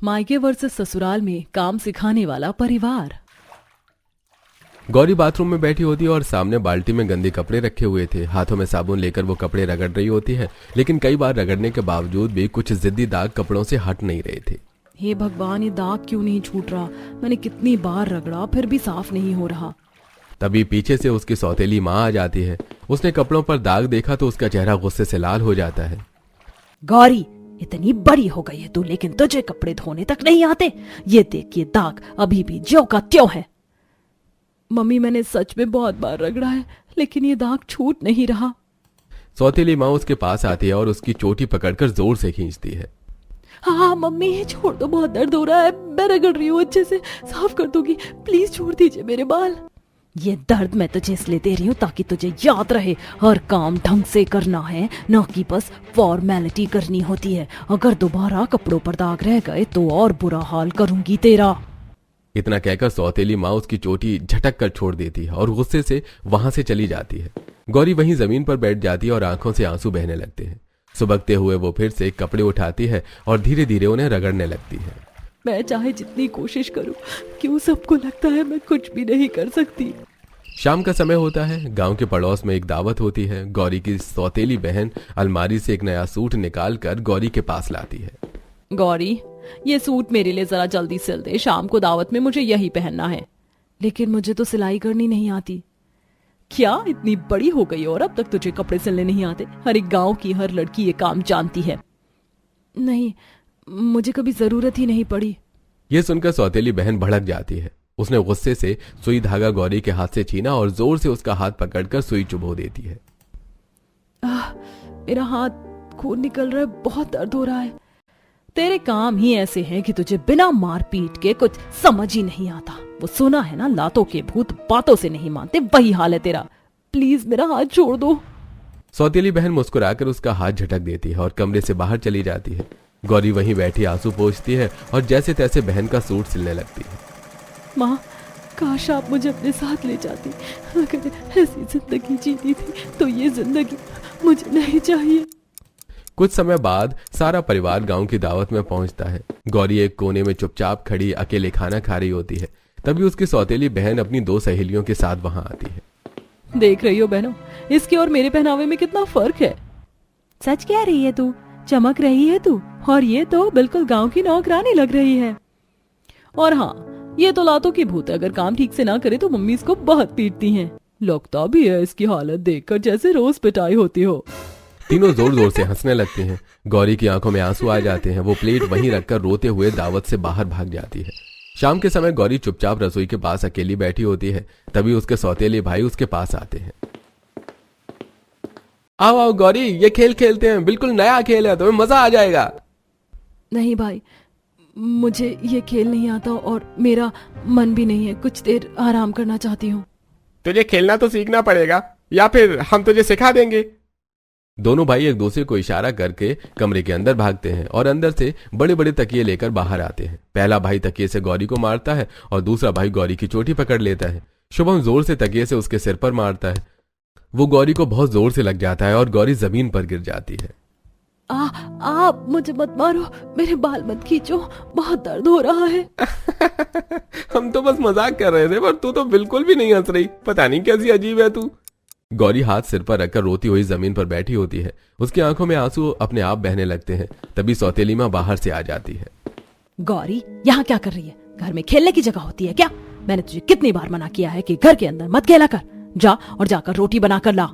मायके वर्सेस ससुराल में काम सिखाने वाला परिवार। गौरी बाथरूम में बैठी होती है और सामने बाल्टी में गंदे कपड़े रखे हुए थे। हाथों में साबुन लेकर वो कपड़े रगड़ रही होती है, लेकिन कई बार रगड़ने के बावजूद भी कुछ जिद्दी दाग कपड़ों से हट नहीं रहे थे। हे भगवान, ये दाग क्यों नहीं छूट रहा? मैंने कितनी बार रगड़ा फिर भी साफ नहीं हो रहा। तभी पीछे से उसकी सौतेली माँ आ जाती है। उसने कपड़ों पर दाग देखा तो उसका चेहरा गुस्से से लाल हो जाता है। गौरी, इतनी बड़ी हो गई है तू, लेकिन तुझे कपड़े धोने तक नहीं आते। ये देख, ये दाग अभी भी ज्यों का त्यों है। मम्मी, मैंने सच में बहुत बार रगड़ा है, लेकिन ये दाग छूट नहीं रहा। सौतेली माँ उसके पास आती है और उसकी चोटी पकड़कर जोर से खींचती है। हाँ मम्मी, ये छोड़ दो, बहुत दर्द हो रहा है। मैं रगड़ रही हूँ, अच्छे से साफ कर दूंगी। प्लीज छोड़ दीजिए मेरे बाल। ये दर्द मैं तुझे इसलिए दे रही हूँ ताकि तुझे याद रहे, हर काम ढंग से करना है, न कि बस फॉर्मेलिटी करनी होती है। अगर दोबारा कपड़ों पर दाग रह गए तो और बुरा हाल करूंगी तेरा। इतना कहकर सौतेली माँ उसकी चोटी झटक कर छोड़ देती है और गुस्से से वहां से चली जाती है। गौरी वहीं जमीन पर बैठ जाती है और आंखों से आंसू बहने लगते हैं। सुबकते हुए वो फिर से कपड़े उठाती है और धीरे धीरे उन्हें रगड़ने लगती है। मैं चाहे जितनी कोशिश करूं, क्यों सबको लगता है मैं कुछ भी नहीं कर सकती। शाम का समय होता है। गांव के पड़ोस में एक दावत होती है। गौरी की सौतेली बहन अलमारी से एक नया सूट निकाल कर गौरी के पास लाती है। गौरी, ये सूट मेरे लिए जरा जल्दी सिल दे, शाम को दावत में मुझे यही पहनना है। लेकिन मुझे तो सिलाई करनी नहीं आती। क्या इतनी बड़ी हो गई और अब तक तुझे कपड़े सिलने नहीं आते? हर एक गांव की हर लड़की ये काम जानती है। नहीं, मुझे कभी जरूरत ही नहीं पड़ी। ये सुनकर सौतेली बहन भड़क जाती है। उसने गुस्से से सुई धागा गौरी के हाथ से छीना और जोर से उसका हाथ पकड़कर सुई चुभो देती है। मेरा हाथ खून निकल रहा है, बहुत दर्द हो रहा है। तेरे काम ही ऐसे हैं कि तुझे बिना मार पीट के कुछ समझ ही नहीं आता। वो सुना है ना, लातों के भूत बातों से नहीं मानते, वही हाल है तेरा। प्लीज मेरा हाथ छोड़ दो। सौतेली बहन मुस्कुराकर उसका हाथ झटक देती है और कमरे से बाहर चली जाती है। गौरी वहीं बैठी आंसू पोंछती है और जैसे तैसे बहन का सूट सिलने लगती है। माँ, काश आप मुझे अपने साथ ले जाती। अगर ऐसी जिंदगी जीनी थी तो ये जिंदगी मुझे नहीं चाहिए। कुछ समय बाद सारा परिवार गांव की दावत में पहुंचता है। गौरी एक कोने में चुपचाप खड़ी अकेले खाना खा रही होती है। तभी उसकी सौतेली बहन अपनी दो सहेलियों के साथ वहां आती है। देख रही हो बहनों, इसके और मेरे पहनावे में कितना फर्क है। सच कह रही है तू, चमक रही है तू, और ये तो बिल्कुल गांव की नौकरानी लग रही है। और हाँ, ये तो लातों की भूत है, अगर काम ठीक से ना करे तो मम्मी इसको बहुत पीटती हैं। लगता भी है इसकी हालत देखकर जैसे रोज पिटाई होती हो। तीनों जोर जोर से हंसने लगते हैं। गौरी की आंखों में आंसू आ जाते हैं। वो प्लेट वहीं रखकर रोते हुए दावत से बाहर भाग जाती है। शाम के समय गौरी चुपचाप रसोई के पास अकेली बैठी होती है। तभी उसके सौतेले भाई उसके पास आते हैं। आओ आओ गौरी, ये खेल खेलते हैं, बिल्कुल नया खेल है, तुम्हें मजा आ जाएगा। नहीं भाई, मुझे ये खेल नहीं आता और मेरा मन भी नहीं है। कुछ देर आराम करना चाहती हूँ। तुझे खेलना तो सीखना पड़ेगा, या फिर हम तुझे सिखा देंगे। दोनों भाई एक दूसरे को इशारा करके कमरे के अंदर भागते हैं और अंदर से बड़े बड़े तकिए लेकर बाहर आते हैं। पहला भाई तकिए से गौरी को मारता है और दूसरा भाई गौरी की चोटी पकड़ लेता है। शुभम जोर से तकिए से उसके सिर पर मारता है। वो गौरी को बहुत जोर से लग जाता है और गौरी जमीन पर गिर जाती है। आप मुझे मत मारो, मेरे बाल मत खींचो, बहुत दर्द हो रहा है। हम तो बस मजाक कर रहे थे, पर तू तो बिल्कुल भी नहीं हंस रही। पता नहीं कैसी अजीब है तू। गौरी हाथ सिर पर रखकर रोती हुई जमीन पर बैठी होती है। उसकी आंखों में आंसू अपने आप बहने लगते हैं। तभी सौतेली माँ बाहर से आ जाती है। गौरी, यहाँ क्या कर रही है? घर में खेलने की जगह होती है क्या? मैंने तुझे कितनी बार मना किया है कि घर के अंदर मत खेला कर। जा और जाकर रोटी बना कर ला।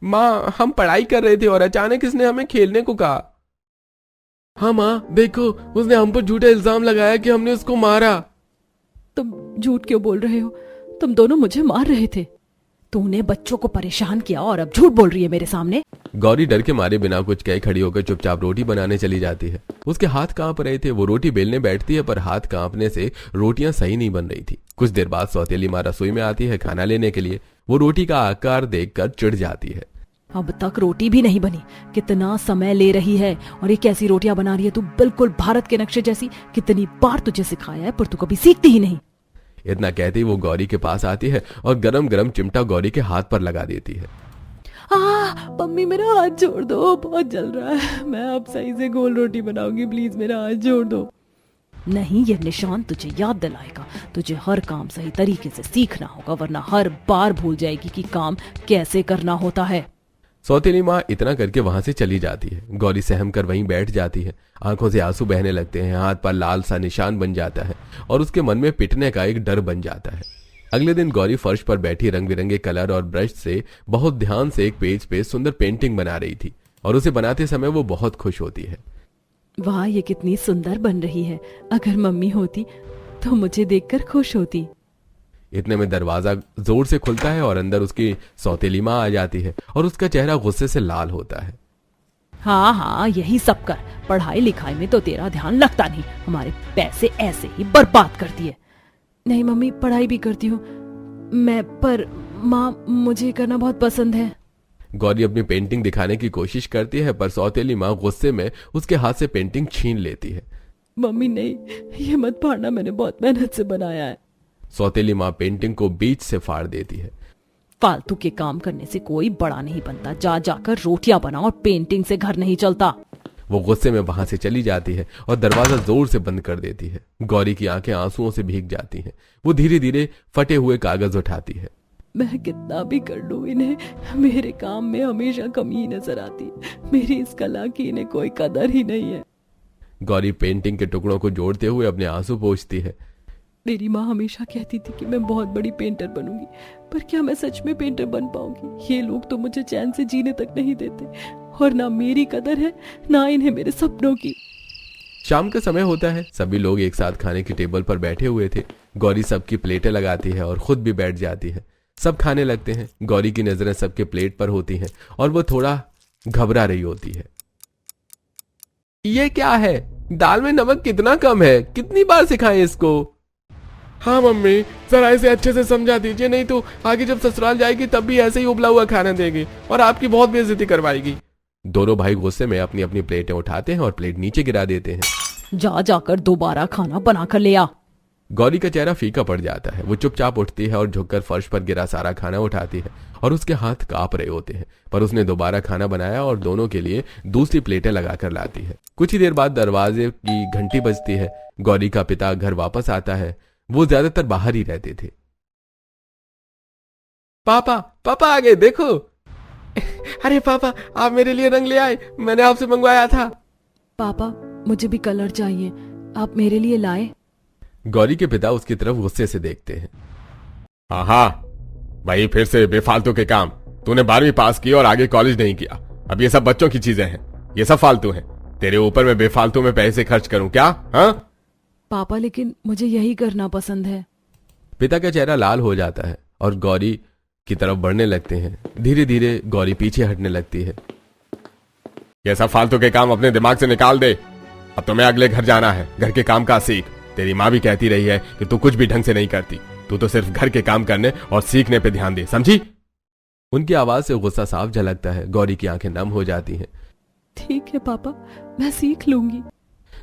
माँ, हम पढ़ाई कर रहे थे और अचानक इसने हमें खेलने को कहा। हाँ माँ, देखो, उसने हम पर झूठा इल्जाम लगाया कि हमने उसको मारा। तुम झूठ क्यों बोल रहे हो? तुम दोनों मुझे मार रहे थे। तूने बच्चों को परेशान किया और अब झूठ बोल रही है मेरे सामने। गौरी डर के मारे बिना कुछ कहे खड़ी होकर चुपचाप रोटी बनाने चली जाती है। उसके हाथ कांप रहे थे। वो रोटी बेलने बैठती है, पर हाथ कांपने से रोटियां सही नहीं बन रही थी। कुछ देर बाद सौतेली माँ रसोई में आती है खाना लेने के लिए। वो रोटी का आकार देखकर चिढ़ जाती है। अब तक रोटी भी नहीं बनी, कितना समय ले रही है, और ये कैसी रोटियां बना रही है तू, बिल्कुल भारत के नक्शे जैसी। कितनी बार तुझे सिखाया है, पर तू कभी सीखती ही नहीं। इतना कहते ही वो गौरी के पास आती है और गरम गरम चिमटा गौरी के हाथ पर लगा देती है। मम्मी, मेरा हाथ छोड़ दो, बहुत जल रहा है। मैं अब सही से गोल रोटी बनाऊंगी, प्लीज मेरा हाथ छोड़ दो। नहीं, ये निशान तुझे याद दिलाएगा। तुझे हर काम सही तरीके से सीखना होगा, वरना हर बार भूल जाएगी कि काम कैसे करना होता है। सौतेली माँ इतना करके वहां से चली जाती है। गौरी सहम कर वहीं बैठ जाती है। आंखों से आंसू बहने लगते हैं, हाथ पर लाल सा निशान बन जाता है और उसके मन में पिटने का एक डर बन जाता है। अगले दिन गौरी फर्श पर बैठी रंग बिरंगे कलर और ब्रश से बहुत ध्यान से एक पेज पे सुंदर पेंटिंग बना रही थी और उसे बनाते समय वो बहुत खुश होती है। वाह, ये कितनी सुंदर बन रही है। अगर मम्मी होती तो मुझे देखकर खुश होती। इतने में दरवाजा जोर से खुलता है और अंदर उसकी सौतेली माँ आ जाती है और उसका चेहरा गुस्से से लाल होता है। हाँ हाँ, यही सब कर। पढ़ाई लिखाई में तो तेरा ध्यान लगता नहीं, हमारे पैसे ऐसे ही बर्बाद करती है। नहीं मम्मी, पढ़ाई भी करती हूँ मैं, पर माँ मुझे करना बहुत पसंद है। गौरी अपनी पेंटिंग दिखाने की कोशिश करती है पर सौतेली माँ गुस्से में उसके हाथ से पेंटिंग छीन लेती है। मम्मी नहीं, ये मत फाड़ना, मैंने बहुत मेहनत से बनाया है। सौतेली माँ पेंटिंग को बीच से फाड़ देती है। फालतू के काम करने से कोई बड़ा नहीं बनता। जा जाकर रोटियां बना और पेंटिंग से घर नहीं चलता। वो गुस्से में वहां से चली जाती है और दरवाजा जोर से बंद कर देती है। गौरी की आंखें आंसुओं से भीग जाती हैं। वो धीरे धीरे फटे हुए कागज उठाती है। मैं कितना भी कर लूं, इन्हें मेरे काम में हमेशा कमी ही नजर आती है। मेरी इस कला की इन्हें कोई कदर ही नहीं है। गौरी पेंटिंग के टुकड़ों को जोड़ते हुए अपने आंसू पोंछती है। मेरी माँ हमेशा कहती थी कि मैं बहुत बड़ी पेंटर बनूंगी, पर क्या मैं सच में पेंटर बन पाऊंगी? ये लोग तो मुझे चैन से जीने तक नहीं देते, और ना मेरी कदर है ना इन्हें मेरे सपनों की। शाम का समय होता है। सभी लोग एक साथ खाने की टेबल पर बैठे हुए थे। गौरी सबकी प्लेटें लगाती है और खुद भी बैठ जाती है। सब खाने लगते हैं। गौरी की नजरें सबके प्लेट पर होती हैं और वो थोड़ा घबरा रही होती है। ये क्या है? दाल में नमक कितना कम है? कितनी बार सिखाएं इसको? हाँ मम्मी, जरा इसे अच्छे से समझा दीजिए, नहीं तो आगे जब ससुराल जाएगी तब भी ऐसे ही उबला हुआ खाना देगी और आपकी बहुत बेइज्जती करवाएगी। दोनों भाई गुस्से में अपनी अपनी प्लेटें उठाते हैं और प्लेट नीचे गिरा देते हैं। जा जाकर दोबारा खाना बना कर ले आ। गौरी का चेहरा फीका पड़ जाता है। वो चुपचाप उठती है और झुककर फर्श पर गिरा सारा खाना उठाती है और उसके हाथ कांप रहे होते हैं, पर उसने दोबारा खाना बनाया और दोनों के लिए दूसरी प्लेटें लगाकर लाती है। कुछ ही देर बाद दरवाजे की घंटी बजती है। गौरी का पिता घर वापस आता है। वो ज्यादातर बाहर ही रहते थे। पापा, पापा आ गए, देखो। अरे पापा, आप मेरे लिए रंग ले आए, मैंने आपसे मंगवाया था। पापा, मुझे भी कलर चाहिए, आप मेरे लिए लाए? गौरी के पिता उसकी तरफ गुस्से से देखते हैं। हाँ, भाई फिर से बेफालतू के काम। तूने 12वीं पास की और आगे कॉलेज नहीं किया। अब ये सब बच्चों की चीजें हैं, ये सब फालतू हैं। तेरे ऊपर मैं बेफालतू में पैसे खर्च करूं क्या? हाँ पापा, लेकिन मुझे यही करना पसंद है। पिता का चेहरा लाल हो जाता है और गौरी की तरफ बढ़ने लगते हैं। धीरे धीरे गौरी पीछे हटने लगती है। ये सब फालतू के काम अपने दिमाग से निकाल दे। अब तुम्हें अगले घर जाना है, घर के काम का सीख। तेरी माँ भी कहती रही है कि तू कुछ भी ढंग से नहीं करती, तू तो सिर्फ घर के काम करने और सीखने पे ध्यान दे, समझी? उनकी आवाज से गुस्सा साफ झलकता है। गौरी की आंखें नम हो जाती हैं। ठीक है पापा, मैं सीख लूंगी।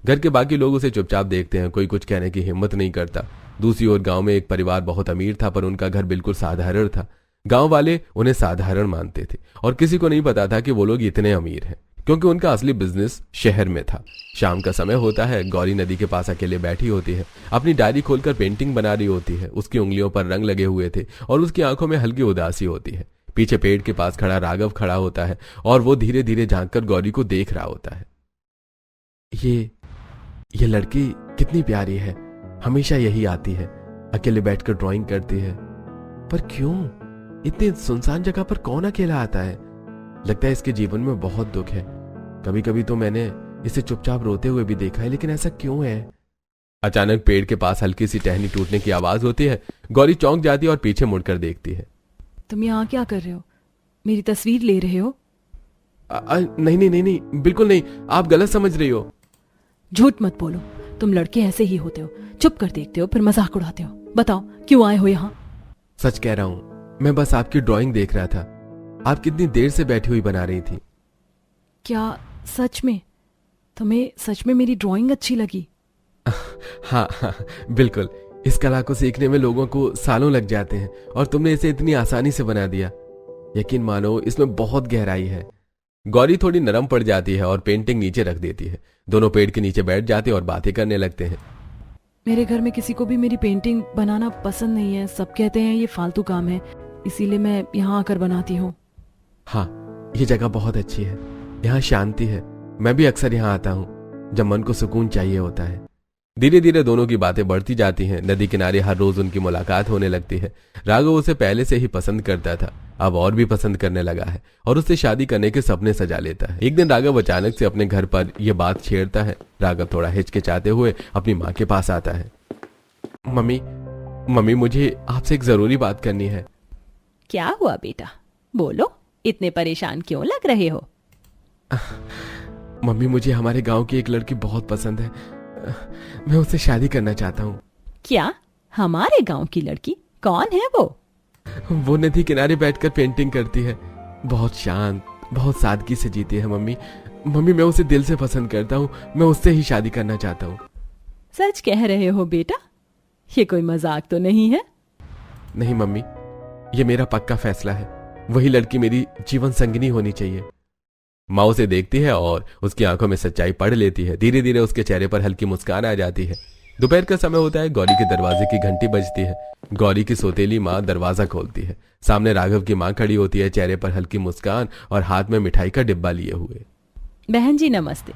घर के बाकी लोग उसे चुपचाप देखते हैं। कोई कुछ कहने की हिम्मत नहीं करता। दूसरी ओर गांव में एक परिवार बहुत अमीर था, पर उनका घर बिल्कुल साधारण था। गांव वाले उन्हें साधारण मानते थे और किसी को नहीं पता था कि वो लोग इतने अमीर हैं, क्योंकि उनका असली बिजनेस शहर में था। शाम का समय होता है। गौरी नदी के पास अकेले बैठी होती है। अपनी डायरी खोलकर पेंटिंग बना रही होती है। उसकी उंगलियों पर रंग लगे हुए थे और उसकी आंखों में हल्की उदासी होती है। पीछे पेड़ के पास खड़ा राघव खड़ा होता है और वो धीरे धीरे झांककर गौरी को देख रहा होता है। ये लड़की कितनी प्यारी है, हमेशा यही आती है, अकेले बैठकर ड्राइंग करती है, पर क्यों? इतनी सुनसान जगह पर कौन अकेला आता है? लगता है इसके जीवन में बहुत दुख है। कभी कभी तो मैंने इसे चुपचाप रोते हुए भी देखा है, लेकिन ऐसा क्यों है? अचानक पेड़ के पास हल्की सी टहनी टूटने की आवाज होती है। गौरी चौंक जाती है और पीछे मुड़कर देखती है। तुम यहाँ क्या कर रहे हो? मेरी तस्वीर ले रहे हो? नहीं, बिल्कुल नहीं, आप गलत समझ रही हो। झूठ मत बोलो, तुम लड़के ऐसे ही होते हो, चुप कर देखते हो फिर मजाक उड़ाते हो। बताओ क्यों आए हो यहाँ? सच कह रहा हूँ, मैं बस आपकी ड्राइंग देख रहा था। आप कितनी देर से बैठी हुई बना रही थी। क्या सच में? तुम्हें सच में मेरी ड्राइंग अच्छी लगी? हाँ, बिल्कुल। इस कला को सीखने में लोगों को सालों लग जाते हैं और तुमने इसे इतनी आसानी से बना दिया। यकीन मानो, इसमें बहुत गहराई है। गौरी थोड़ी नरम पड़ जाती है और पेंटिंग नीचे रख देती है। दोनों पेड़ के नीचे बैठ जाते और बातें करने लगते हैं। मेरे घर में किसी को भी मेरी पेंटिंग बनाना पसंद नहीं है। सब कहते हैं ये फालतू काम है, इसीलिए मैं यहाँ आकर बनाती हूँ। हाँ, ये जगह बहुत अच्छी है, यहाँ शांति है। मैं भी अक्सर यहाँ आता हूँ जब मन को सुकून चाहिए होता है। धीरे धीरे दोनों की बातें बढ़ती जाती हैं। नदी किनारे हर रोज उनकी मुलाकात होने लगती है। राघव उसे पहले से ही पसंद करता था, अब और भी पसंद करने लगा है और उससे शादी करने के सपने सजा लेता है। एक दिन राघव अचानक से अपने घर पर यह बात छेड़ता है। राघव थोड़ा हिचकिचाते हुए अपनी माँ के पास आता है। मम्मी, मुझे आपसे एक जरूरी बात करनी है। क्या हुआ बेटा, बोलो, इतने परेशान क्यों लग रहे हो? मम्मी, मुझे हमारे गांव की एक लड़की बहुत पसंद है, मैं उससे शादी करना चाहता हूँ। क्या? हमारे गांव की लड़की? कौन है वो नदी किनारे बैठकर पेंटिंग करती है, बहुत शांत, बहुत सादगी से जीती है। मम्मी, मैं उसे दिल से पसंद करता हूँ, मैं उससे ही शादी करना चाहता हूँ। सच कह रहे हो बेटा? ये कोई मजाक तो नहीं है? नहीं मम्मी, ये मेरा पक्का फैसला है। वही लड़की मेरी जीवन संगिनी होनी चाहिए। माँ उसे देखती है और उसकी आंखों में सच्चाई पढ़ लेती है। धीरे धीरे उसके चेहरे पर हल्की मुस्कान आ जाती है। दोपहर का समय होता है। गौरी के दरवाजे की घंटी बजती है। गौरी की सौतेली माँ दरवाजा खोलती है। सामने राघव की माँ खड़ी होती है, चेहरे पर हल्की मुस्कान और हाथ में मिठाई का डिब्बा लिए हुए। बहन जी नमस्ते,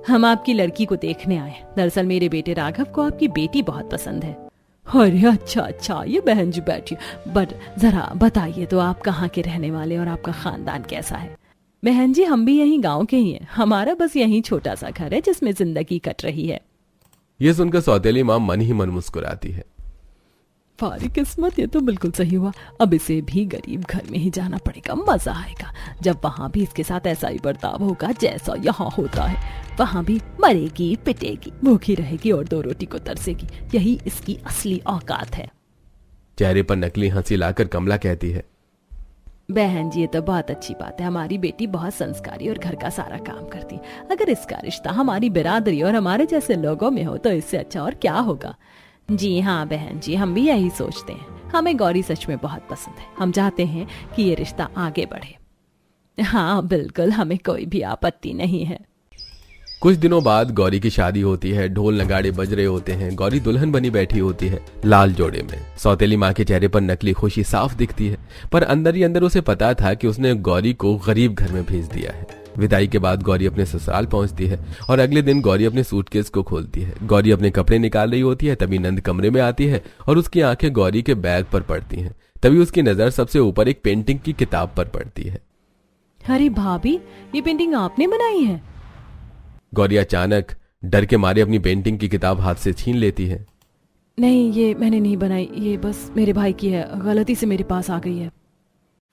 हम आपकी लड़की को देखने आए। दरअसल मेरे बेटे राघव को आपकी बेटी बहुत पसंद है। अरे अच्छा, ये बहन जी बैठिए, बट जरा बताइए तो आप कहाँ के रहने वाले और आपका खानदान कैसा है? बहन जी हम भी यहीं गांव के ही हैं। हमारा बस यहीं छोटा सा घर है जिसमें जिंदगी कट रही है। ये सुनकर सौतेली माँ मन ही मन मुस्कुराती है। फारी किस्मत, ये तो बिल्कुल सही हुआ। अब इसे भी गरीब घर में ही जाना पड़ेगा, मजा आएगा जब वहां भी इसके साथ ऐसा ही बर्ताव होगा जैसा यहाँ होता है। वहां भी मरेगी, पिटेगी, भूखी रहेगी और 2 रोटी को तरसेगी। यही इसकी असली औकात है। चेहरे पर नकली हंसी लाकर कमला कहती है, बहन जी ये तो बहुत अच्छी बात है। हमारी बेटी बहुत संस्कारी और घर का सारा काम करती है। अगर इसका रिश्ता हमारी बिरादरी और हमारे जैसे लोगों में हो तो इससे अच्छा और क्या होगा। जी हाँ बहन जी, हम भी यही सोचते हैं। हमें गौरी सच में बहुत पसंद है। हम चाहते हैं कि ये रिश्ता आगे बढ़े। हाँ बिल्कुल, हमें कोई भी आपत्ति नहीं है। कुछ दिनों बाद गौरी की शादी होती है। ढोल नगाड़े बज रहे होते हैं। गौरी दुल्हन बनी बैठी होती है, लाल जोड़े में। सौतेली माँ के चेहरे पर नकली खुशी साफ दिखती है, पर अंदर ही अंदर उसे पता था कि उसने गौरी को गरीब घर में भेज दिया है। विदाई के बाद गौरी अपने ससुराल पहुंचती है और अगले दिन गौरी अपने सूटकेस को खोलती है। गौरी अपने कपड़े निकाल रही होती है, तभी नंद कमरे में आती है और उसकी आंखें गौरी के बैग पर पड़ती हैं। तभी उसकी नजर सबसे ऊपर एक पेंटिंग की किताब पर पड़ती है। अरे भाभी, ये पेंटिंग आपने बनाई है? गौरी अचानक डर के मारे अपनी पेंटिंग की किताब हाथ से छीन लेती है। नहीं, ये मैंने नहीं बनाई, ये बस मेरे भाई की है, गलती से मेरे पास आ गई है।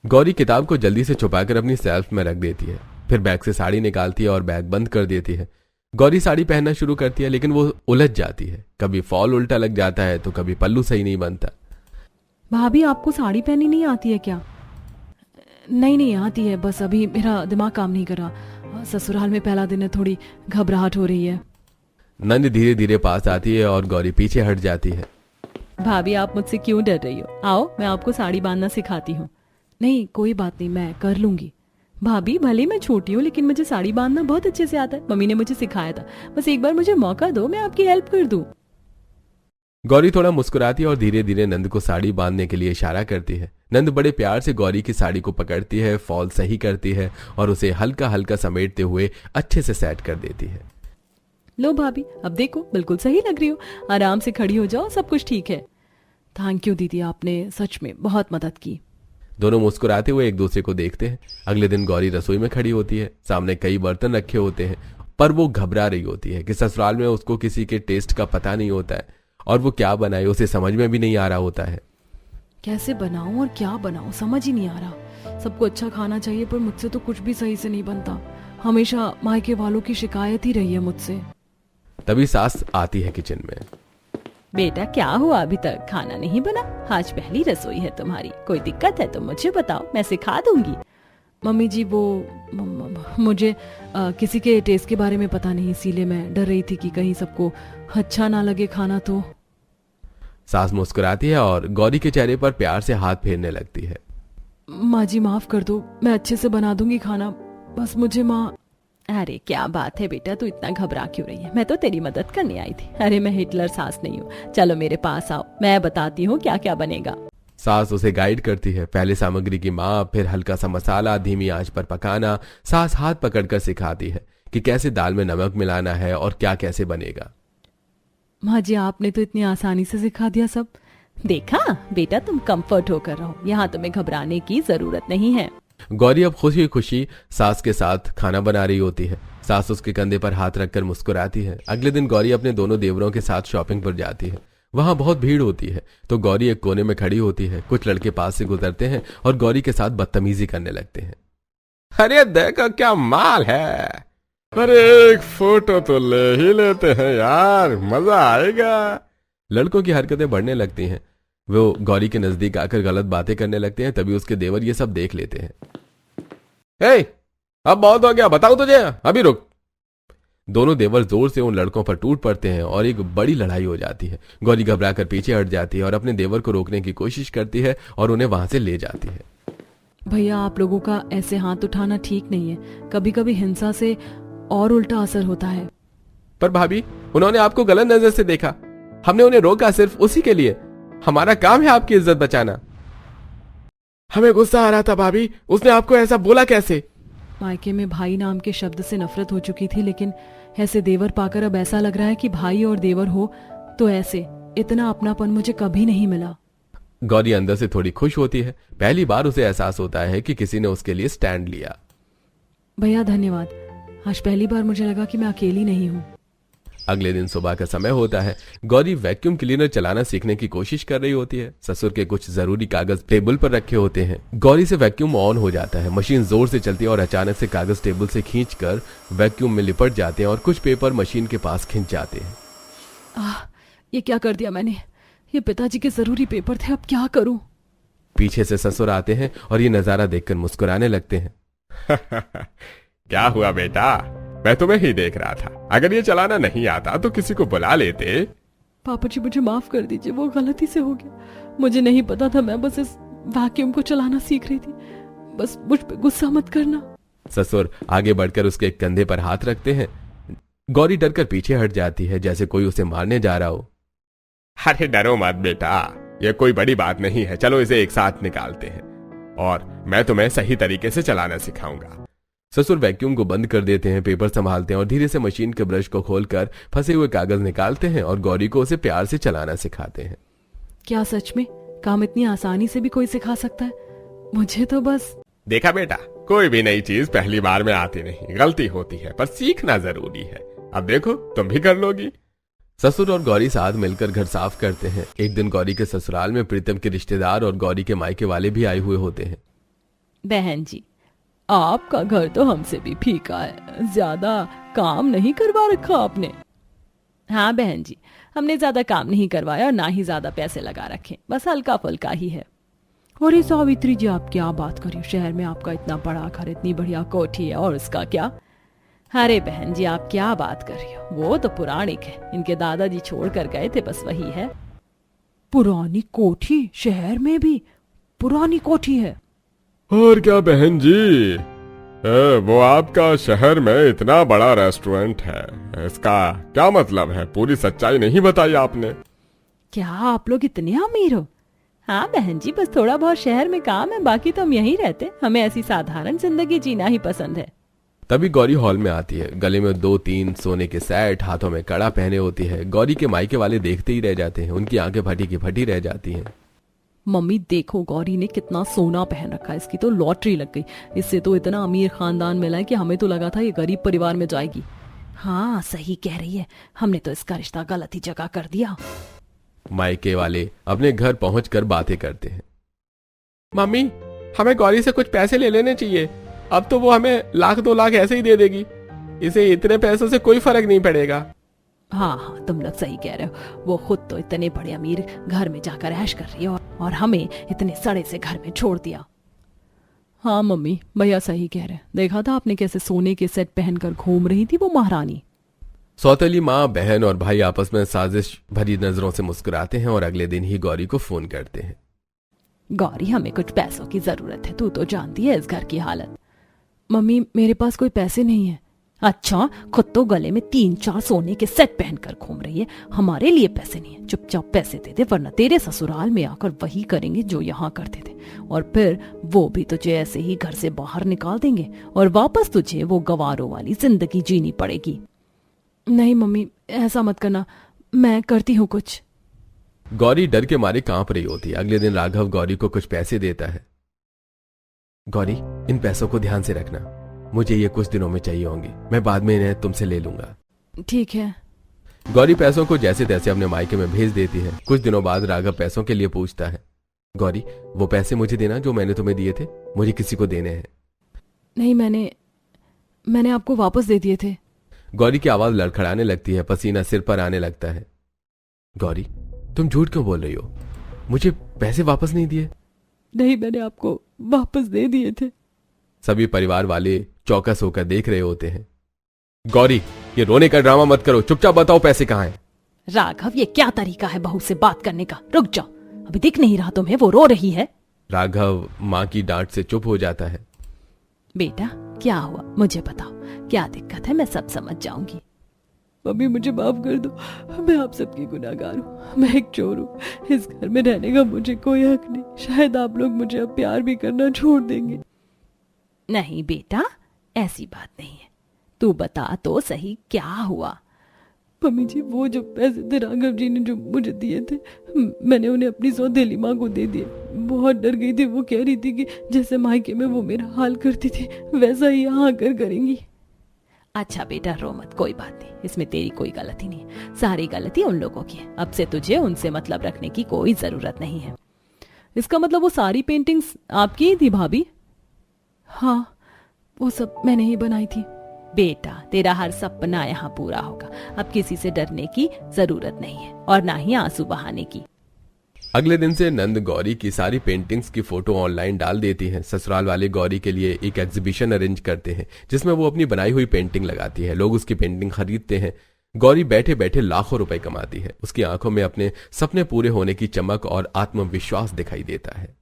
गौरी किताब को जल्दी से छुपाकर अपनी सेल्फ में रख देती है। फिर बैग से साड़ी निकालती है और बैग बंद कर देती है। गौरी साड़ी पहनना शुरू करती है, लेकिन वो उलझ जाती है। कभी फॉल उल्टा लग जाता है तो कभी पल्लू सही नहीं बनता। भाभी आपको साड़ी पहननी नहीं आती है क्या? नहीं आती है, बस अभी मेरा दिमाग काम नहीं कर रहा। ससुराल में पहला दिन है, थोड़ी घबराहट हो रही है। नंद धीरे धीरे पास आती है और गौरी पीछे हट जाती है। भाभी आप मुझसे क्यों डर रही हो? आओ मैं आपको साड़ी बांधना सिखाती हूँ। नहीं कोई बात नहीं, मैं कर लूंगी। भाभी भले मैं छोटी हूँ लेकिन मुझे साड़ी बांधना बहुत अच्छे से आता है। मम्मी ने मुझे सिखाया था। बस एक बार मुझे मौका दो, मैं आपकी हेल्प कर दूं। गौरी थोड़ा मुस्कुराती है और धीरे धीरे नंद को साड़ी बांधने के लिए इशारा करती है। नंद बड़े प्यार से गौरी की साड़ी को पकड़ती है, फॉल सही करती है और उसे हल्का हल्का समेटते हुए अच्छे से सेट कर देती है। लो भाभी, अब देखो बिल्कुल सही लग रही हो। आराम से खड़ी हो जाओ, सब कुछ ठीक है। थैंक यू दीदी, आपने सच में बहुत मदद की। दोनों मुस्कुराते हुए एक दूसरे को देखते हैं। अगले दिन गौरी रसोई में खड़ी होती है। सामने कई बर्तन रखे होते हैं, पर वो घबरा रही होती है कि ससुराल में उसको किसी के टेस्ट का पता नहीं होता है और वो क्या बनाए उसे समझ में भी नहीं आ रहा होता है। कैसे बनाऊं और क्या बनाऊं समझ ही नहीं आ रहा। सबको अच्छा खाना चाहिए पर मुझसे तो कुछ भी सही से नहीं बनता। हमेशा मायके वालों की शिकायत ही रही है मुझसे। तभी सास आती है किचन में। बेटा क्या हुआ, अभी तक खाना नहीं बना? आज पहली रसोई है तुम्हारी, कोई दिक्कत है तो मुझे बताओ, मैं सिखा दूंगी। मम्मी जी वो मुझे किसी के टेस्ट के बारे में पता नहीं, इसीलिए मैं डर रही थी कि कहीं सबको अच्छा ना लगे खाना तो। सास मुस्कुराती है और गौरी के चेहरे पर प्यार से हाथ फेरने लगती है। माँ जी माफ कर दो, मैं अच्छे से बना दूंगी खाना, बस मुझे माँ। अरे क्या बात है बेटा, तू इतना घबरा क्यों रही है? मैं तो तेरी मदद करने आई थी। अरे मैं हिटलर सास नहीं हूँ, चलो मेरे पास आओ, मैं बताती हूँ क्या क्या बनेगा। सास उसे गाइड करती है। पहले सामग्री की माप, फिर हल्का सा मसाला धीमी आंच पर पकाना। सास हाथ पकड़कर सिखाती है कि कैसे दाल में नमक मिलाना है और क्या कैसे बनेगा। माँ जी, आपने तो इतनी आसानी से सिखा दिया सब। देखा बेटा, तुम कंफर्ट होकर रहो, यहाँ तुम्हें घबराने की जरूरत नहीं है। गौरी अब खुशी खुशी सास के साथ खाना बना रही होती है। सास उसके कंधे पर हाथ रखकर मुस्कुराती है। अगले दिन गौरी अपने दोनों देवरों के साथ शॉपिंग पर जाती है। वहां बहुत भीड़ होती है तो गौरी एक कोने में खड़ी होती है। कुछ लड़के पास से गुजरते हैं और गौरी के साथ बदतमीजी करने लगते हैं। अरे देखो क्या माल है, अरे एक फोटो तो ले ही लेते हैं यार, मजा आएगा। लड़कों की हरकतें बढ़ने लगती हैं। वो गौरी के नजदीक आकर गलत बातें करने लगते हैं। तभी उसके देवर ये सब देख लेते हैं। हे, अब बहुत हो गया, बताऊं तुझे, अभी रुक। दोनों देवर जोर से उन लड़कों पर टूट पड़ते हैं और एक बड़ी लड़ाई हो जाती है। गौरी घबराकर पीछे हट जाती है और अपने देवर को रोकने की कोशिश करती है और उन्हें वहां से ले जाती है। भैया, आप लोगों का ऐसे हाथ उठाना ठीक नहीं है। कभी कभी हिंसा से और उल्टा असर होता है। पर भाभी, उन्होंने आपको गलत नजर से देखा, हमने उन्हें रोका सिर्फ उसी के लिए। हमारा काम है आपकी इज्जत बचाना। हमें गुस्सा आ रहा था भाभी, उसने आपको ऐसा बोला कैसे? मायके में भाई नाम के शब्द से नफरत हो चुकी थी, लेकिन ऐसे देवर पाकर अब ऐसा लग रहा है कि भाई और देवर हो तो ऐसे। इतना अपनापन मुझे कभी नहीं मिला। गौरी अंदर से थोड़ी खुश होती है। पहली बार उसे एहसास होता है कि किसी ने उसके लिए स्टैंड लिया। भैया धन्यवाद, आज पहली बार मुझे लगा कि मैं अकेली नहीं हूँ। अगले दिन सुबह का समय होता है। गौरी वैक्यूम क्लीनर चलाना सीखने की कोशिश कर रही होती है। ससुर के कुछ जरूरी कागज टेबल पर रखे होते हैं। गौरी से वैक्यूम ऑन हो जाता है। मशीन जोर से चलती है और अचानक से कागज टेबल से खींचकर वैक्यूम में लिपट जाते हैं और कुछ पेपर मशीन के पास खिंच जाते हैं। ये क्या कर दिया मैंने? ये पिताजी के जरूरी पेपर थे, अब क्या करूं? पीछे से ससुर आते हैं और ये नजारा देखकर मुस्कुराने लगते हैं। क्या हुआ बेटा, मैं तुम्हें ही देख रहा था। अगर ये चलाना नहीं आता तो किसी को बुला लेते। पापा जी मुझे माफ कर दीजिए, वो गलती से हो गया। मुझे नहीं पता था, मैं बस इस वैक्यूम को चलाना सीख रही थी। बस मुझ पे गुस्सा मत करना। ससुर आगे बढ़कर उसके कंधे पर हाथ रखते हैं। गौरी डरकर पीछे हट जाती है जैसे कोई उसे मारने जा रहा हो। अरे डरो मत बेटा, ये कोई बड़ी बात नहीं है, चलो इसे एक साथ निकालते हैं और मैं तुम्हें सही तरीके से चलाना सिखाऊंगा। ससुर वैक्यूम को बंद कर देते हैं, पेपर संभालते हैं और धीरे से मशीन के ब्रश को खोलकर फंसे हुए कागज निकालते हैं और गौरी को उसे प्यार से चलाना सिखाते हैं। क्या सच में काम इतनी आसानी से भी कोई सिखा सकता है? मुझे तो बस। देखा बेटा, कोई भी नई चीज पहली बार में आती नहीं, गलती होती है, पर सीखना जरूरी है। अब देखो तुम भी कर लोगी। ससुर और गौरी साथ मिलकर घर साफ करते हैं। एक दिन गौरी के ससुराल में प्रीतम के रिश्तेदार और गौरी के मायके वाले भी आए हुए होते हैं। बहन जी, आपका घर तो हमसे भी फीका है, ज्यादा काम नहीं करवा रखा आपने। हाँ बहन जी, हमने ज्यादा काम नहीं करवाया और ना ही ज्यादा पैसे लगा रखे, बस हल्का फुल्का ही है। अरे सावित्री जी, आप क्या बात कर रही हो? शहर में आपका इतना बड़ा घर, इतनी बढ़िया कोठी है, और उसका क्या? अरे बहन जी, आप क्या बात कर रही हो? वो तो पुराणिक है, इनके दादाजी छोड़ कर गए थे, बस वही है। पुरानी कोठी? शहर में भी पुरानी कोठी है? और क्या बहन जी, वो आपका शहर में इतना बड़ा रेस्टोरेंट है, इसका क्या मतलब है? पूरी सच्चाई नहीं बताई आपने। क्या आप लोग इतने अमीर हो? हाँ बहन जी, बस थोड़ा बहुत शहर में काम है, बाकी तो हम यहीं रहते। हमें ऐसी साधारण जिंदगी जीना ही पसंद है। तभी गौरी हॉल में आती है। गले में 2-3 सोने के सेट, हाथों में कड़ा पहने होती है। गौरी के मायके वाले देखते ही रह जाते हैं, उनकी आंखें फटी की फटी रह जाती हैं। मम्मी देखो, गौरी ने कितना सोना पहन रखा है, इसकी तो लॉटरी लग गई। इससे तो इतना अमीर खानदान मिला है कि हमें तो लगा था ये गरीब परिवार में जाएगी। हाँ सही कह रही है, हमने तो इसका रिश्ता गलत ही जगह कर दिया। मायके वाले अपने घर पहुंचकर बातें करते हैं। मम्मी, हमें गौरी से कुछ पैसे ले लेने चाहिए, अब तो वो हमें 1-2 लाख ऐसे ही दे देगी, इसे इतने पैसों से कोई फर्क नहीं पड़ेगा। हाँ हाँ, तुम लोग सही कह रहे हो, वो खुद तो इतने बड़े अमीर घर में जाकर ऐश कर रही है और हमें इतने सड़े से घर में छोड़ दिया। हाँ मम्मी, भैया सही कह रहे हैं, देखा था आपने कैसे सोने के सेट पहनकर घूम रही थी वो महारानी। सौतेली माँ, बहन और भाई आपस में साजिश भरी नजरों से मुस्कुराते हैं और अगले दिन ही गौरी को फोन करते हैं। गौरी, हमें कुछ पैसों की जरूरत है, तू तो जानती है इस घर की हालत। मम्मी, मेरे पास कोई पैसे नहीं है, अच्छा, खुद तो गले में 3-4 सोने के सेट पहनकर घूम रही है, हमारे लिए पैसे नहीं है। चुपचाप पैसे दे दे, वरना तेरे ससुराल में आकर वही करेंगे जो यहाँ करते थे, और फिर वो भी तुझे ऐसे ही घर से बाहर निकाल देंगे और वापस तुझे वो गवारों वाली जिंदगी जीनी पड़ेगी। नहीं मम्मी, ऐसा मत करना, मैं करती हूँ कुछ। गौरी डर के मारे कांप रही होती है। अगले दिन राघव गौरी को कुछ पैसे देता है। गौरी, इन पैसों को ध्यान से रखना, मुझे ये कुछ दिनों में चाहिए होंगे, मैं बाद में इन्हें तुमसे ले लूंगा। ठीक है। गौरी पैसों को जैसे तैसे अपने मायके में भेज देती है। कुछ दिनों बाद राघव पैसों के लिए पूछता है, गौरी वो पैसे मुझे देना जो मैंने तुम्हें दिए थे, मुझे किसी को देने हैं। नहीं, मैंने आपको वापस दे दिए थे। गौरी की आवाज लड़खड़ाने लगती है, पसीना सिर पर आने लगता है। गौरी, तुम झूठ क्यों बोल रही हो? मुझे पैसे वापस नहीं दिए? नहीं, मैंने आपको वापस दे दिए थे। सभी परिवार वाले चौकस होकर देख रहे होते हैं। गौरी, ये रोने का ड्रामा मत करो, चुपचाप बताओ पैसे कहाँ हैं। राघव, ये क्या तरीका है बहू से बात करने का? रुक जाओ, अभी दिख नहीं रहा तुम्हें वो रो रही है? राघव माँ की डांट से चुप हो जाता है। बेटा क्या हुआ, मुझे बताओ, क्या दिक्कत है, मैं सब समझ जाऊंगी। मम्मी मुझे माफ कर दो, मैं आप सबकी गुनाहगार हूँ, मैं एक चोर हूँ, इस घर में रहने का मुझे कोई हक नहीं, शायद आप लोग मुझे अब प्यार भी करना छोड़ देंगे। नहीं बेटा, ऐसी बात नहीं है, तू बता तो सही क्या हुआ। मम्मी जी, वो जो पैसे थे राघव जी ने जो मुझे दिए थे, मैंने उन्हें अपनी सौतेली माँ को दे दिए। बहुत डर गई थी, वो कह रही थी कि जैसे मायके में वो मेरा हाल करती थी वैसा ही यहाँ आकर करेंगी। अच्छा बेटा रो मत, कोई बात नहीं, इसमें तेरी कोई गलती नहीं है, सारी गलती उन लोगों की है। अब से तुझे उनसे मतलब रखने की कोई जरूरत नहीं है। इसका मतलब वो सारी पेंटिंग्स आपकी ही थी भाभी? हाँ, वो सब मैंने ही बनाई थी। बेटा तेरा हर सपना यहाँ पूरा होगा, अब किसी से डरने की जरूरत नहीं है और ना ही आंसू बहाने की। अगले दिन से नंद गौरी की सारी पेंटिंग्स की फोटो ऑनलाइन डाल देती हैं। ससुराल वाले गौरी के लिए एक एग्जीबिशन अरेंज करते हैं जिसमें वो अपनी बनाई हुई पेंटिंग लगाती है। लोग उसकी पेंटिंग खरीदते हैं। गौरी बैठे बैठे लाखों रुपए कमाती है। उसकी आंखों में अपने सपने पूरे होने की चमक और आत्मविश्वास दिखाई देता है।